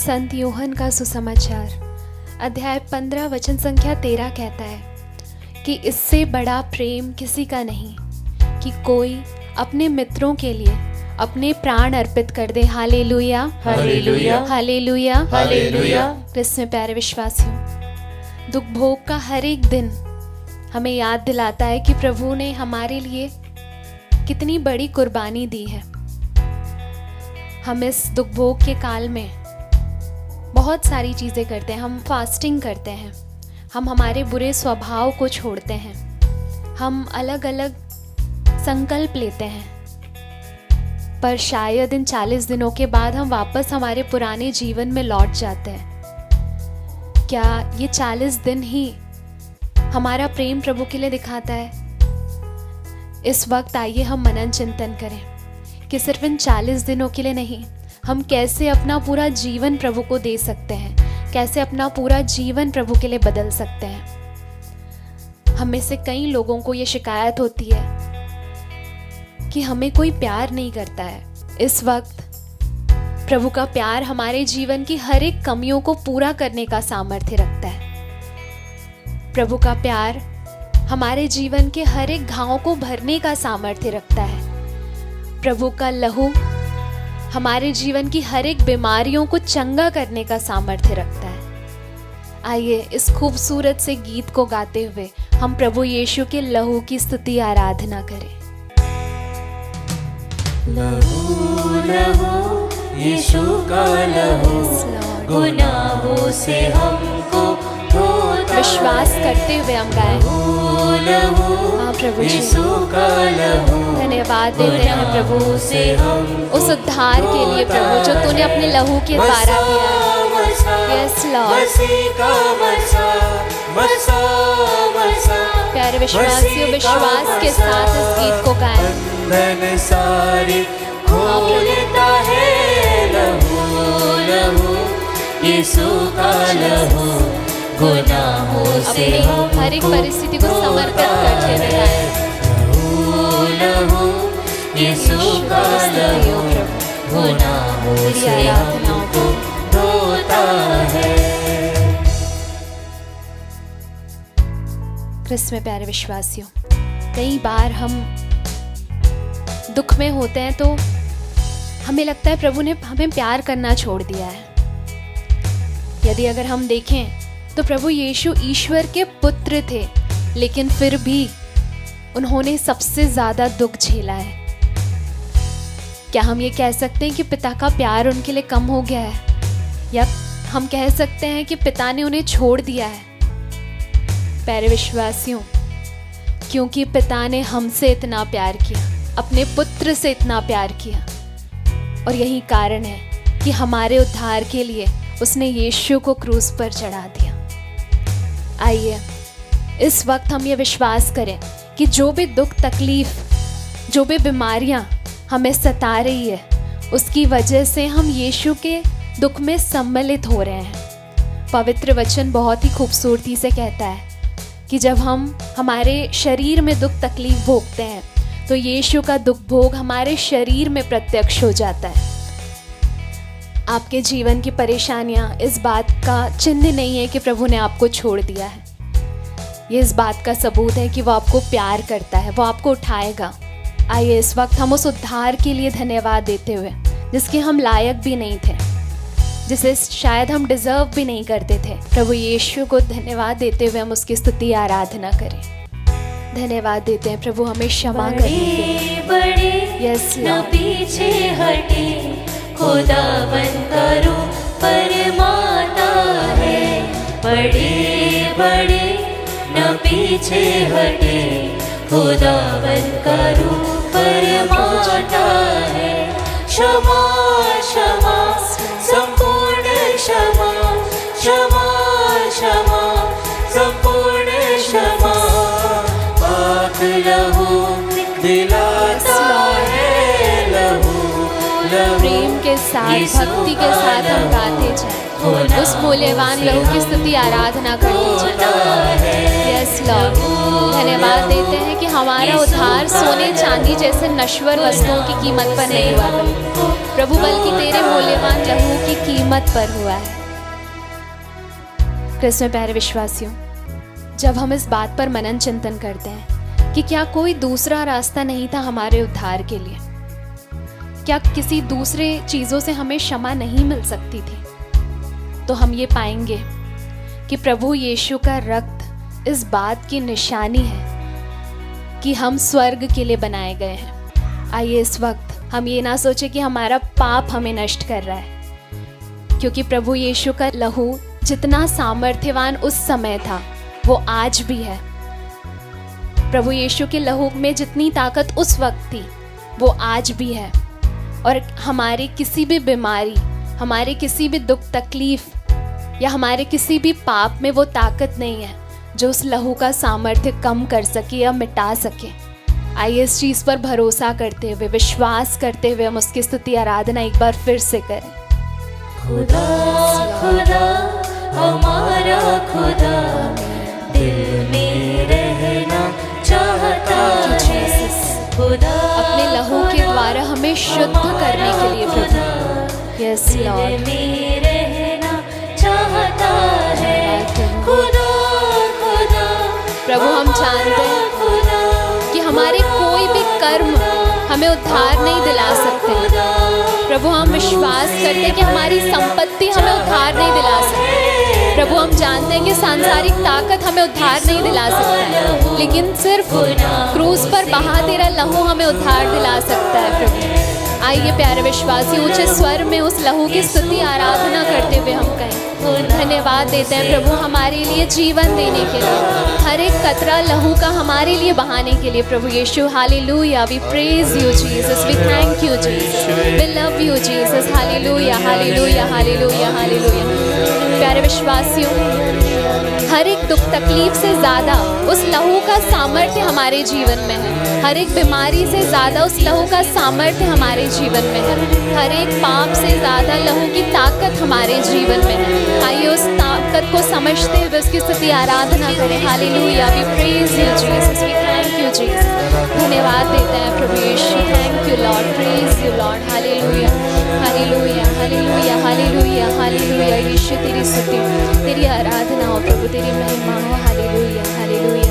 संत यूहन का सुसमाचार अध्याय 15 वचन संख्या 13 कहता है कि इससे बड़ा प्रेम किसी का नहीं कि कोई अपने मित्रों के लिए अपने प्राण अर्पित कर दे। Hallelujah, hallelujah, hallelujah, hallelujah. क्रिस्त में प्यारे विश्वासियों, दुख भोग का हर एक दिन हमें याद दिलाता है कि प्रभु ने हमारे लिए कितनी बड़ी कुर्बानी दी है। हम इस दुख भोग के काल में बहुत सारी चीज़ें करते हैं। हम फास्टिंग करते हैं, हम हमारे बुरे स्वभाव को छोड़ते हैं, हम अलग अलग संकल्प लेते हैं, पर शायद इन 40 दिनों के बाद हम वापस हमारे पुराने जीवन में लौट जाते हैं। क्या ये 40 दिन ही हमारा प्रेम प्रभु के लिए दिखाता है? इस वक्त आइए हम मनन चिंतन करें कि सिर्फ इन 40 दिनों के लिए नहीं, हम कैसे अपना पूरा जीवन प्रभु को दे सकते हैं, कैसे अपना पूरा जीवन प्रभु के लिए बदल सकते हैं। हम में से कई लोगों को ये शिकायत होती है कि हमें कोई प्यार नहीं करता है। इस वक्त प्रभु का प्यार हमारे जीवन की हर एक कमियों को पूरा करने का सामर्थ्य रखता है। प्रभु का प्यार हमारे जीवन के हर एक घाव को भरने का सामर्थ्य रखता है। प्रभु का लहू हमारे जीवन की हर एक बीमारियों को चंगा करने का सामर्थ्य रखता है। आइए इस खूबसूरत से गीत को गाते हुए हम प्रभु यीशु के लहू की स्तुति आराधना करें। लहू लहू यीशु का लहू, गुनाहों से हमको धोता है। विश्वास करते हुए हम गाएं। हाँ प्रभु जी, यीशु का लहू, धन्यवाद देते हैं प्रभु से हम उस उद्धार के लिए प्रभु जो तूने अपने लहू के द्वारा किया है। Yes Lord. मसीह का मसा, मसा, मसा, प्यारे विश्वासियों, विश्वास के साथ इस गीत को गाएं। बंधन सारे खोलता है लहू, लहू यीशु का लहू, गुनाहों से अपनी हर एक परिस्थिति को समर्पित करते हुए गाएं। लहू, लहू यीशु का लहू, गुनाहों से हमको धोता है। क्रिस्त में प्यारे विश्वासियों, कई बार हम दुख में होते हैं तो हमें लगता है प्रभु ने हमें प्यार करना छोड़ दिया है। यदि अगर हम देखें तो प्रभु यीशु ईश्वर के पुत्र थे, लेकिन फिर भी उन्होंने सबसे ज़्यादा दुख झेला है। क्या हम ये कह सकते हैं कि पिता का प्यार उनके लिए कम हो गया है, या हम कह सकते हैं कि पिता ने उन्हें छोड़ दिया है? प्यारे विश्वासियों, क्योंकि पिता ने हमसे इतना प्यार किया, अपने पुत्र से इतना प्यार किया, और यही कारण है कि हमारे उद्धार के लिए उसने यीशु को क्रूस पर चढ़ा दिया। आइए इस वक्त हम ये विश्वास करें कि जो भी दुख तकलीफ, जो भी बीमारियां हमें सता रही है, उसकी वजह से हम यीशु के दुख में सम्मिलित हो रहे हैं। पवित्र वचन बहुत ही खूबसूरती से कहता है कि जब हम हमारे शरीर में दुख तकलीफ भोगते हैं तो यीशु का दुख भोग हमारे शरीर में प्रत्यक्ष हो जाता है। आपके जीवन की परेशानियां इस बात का चिन्ह नहीं है कि प्रभु ने आपको छोड़ दिया है। ये इस बात का सबूत है कि वो आपको प्यार करता है, वो आपको उठाएगा। आइए इस वक्त हम उस उद्धार के लिए धन्यवाद देते हुए, जिसके हम लायक भी नहीं थे, जिसे शायद हम डिजर्व भी नहीं करते थे, प्रभु यीशु को धन्यवाद देते हुए हम उसकी स्तुति आराधना करें। धन्यवाद देते हैं प्रभु हमें क्षमा करें। बड़े यस न पीछे हटे, खुदावन का रूप परमाता है। बड़े बड़े न पीछे हटे, खुदावन का रूप परमाता है। क्षमा क्षमा संपूर्ण क्षमा, क्षमा क्षमा संपूर्ण क्षमा, पाक लहू दिलाता है लहू, लहू प्रेम के साथ, भक्ति के साथ हम गाते जाएं। होना उस मूल्यवान लहू की स्तुति आराधना करते जाएं। यस लॉर्ड, धन्यवाद देते हैं कि हमारा उद्धार सोने चांदी जैसे नश्वर वस्तुओं की कीमत पर नहीं हुआ प्रभु, बल्कि तेरे मूल्यवान लहू की कीमत पर हुआ है। कृष्ण में प्यारे विश्वासियों, जब हम इस बात पर मनन चिंतन करते हैं कि क्या कोई दूसरा रास्ता नहीं था हमारे उद्धार के लिए, क्या किसी दूसरे चीज़ों से हमें क्षमा नहीं मिल सकती थी, तो हम ये पाएंगे कि प्रभु यीशु का रक्त इस बात की निशानी है कि हम स्वर्ग के लिए बनाए गए हैं। आइए इस वक्त हम ये ना सोचे कि हमारा पाप हमें नष्ट कर रहा है, क्योंकि प्रभु यीशु का लहू जितना सामर्थ्यवान उस समय था वो आज भी है। प्रभु यीशु के लहू में जितनी ताकत उस वक्त थी वो आज भी है। और हमारी किसी भी बीमारी, हमारे किसी भी दुख तकलीफ या हमारे किसी भी पाप में वो ताकत नहीं है जो उस लहू का सामर्थ्य कम कर सके या मिटा सके। आइए इस चीज़ पर भरोसा करते हुए, विश्वास करते हुए हम उसकी स्तुति आराधना एक बार फिर से करें। खुदा खुदा हमारा खुदा दिल में रहना चाहता है, खुदा अपने लहू के द्वारा हमें शुद्ध करने के लिए प्रभु, यस लॉर्ड, में रहना चाहता है। खुदा खुदा प्रभु हम जानते हैं खुदा कि हमारे कोई भी कर्म हमें उद्धार नहीं दिला सकते। प्रभु हम विश्वास करते हैं कि हमारी संपत्ति हमें उद्धार नहीं दिला सकती। प्रभु हम जानते हैं कि सांसारिक ताकत हमें उद्धार नहीं दिला सकता है, लेकिन सिर्फ क्रूस पर बहा तेरा लहू हमें उद्धार दिला सकता है। प्रभु आइए प्यारे विश्वासी ऊंचे स्वर में उस लहू की स्तुति आराधना करते हुए हम कहें, धन्यवाद देते हैं प्रभु हमारे लिए जीवन देने के लिए, हर एक कतरा लहू का हमारे लिए बहाने के लिए। प्रभु यीशु hallelujah, we praise you Jesus, we thank you Jesus, we love you Jesus, hallelujah hallelujah hallelujah hallelujah. प्यारे विश्वासियों, हर एक दुख तकलीफ से ज़्यादा उस लहू का सामर्थ्य हमारे जीवन में है। हर एक बीमारी से ज़्यादा उस लहू का सामर्थ्य हमारे जीवन में है। हर एक पाप से ज़्यादा लहू की ताकत हमारे जीवन में है। आइए उस ताकत को समझते हुए उसकी स्तुति आराधना करें। Hallelujah, we praise you Jesus, we thank you Jesus. धन्यवाद देते हैं प्रभु यीशु, thank you lord, praise you lord, hallelujah hallelujah hallelujah hallelujah hallelujah. यीशु तेरी स्तुति, तेरी आराधना हो प्रभु, तेरी महिमा हो। Hallelujah hallelujah.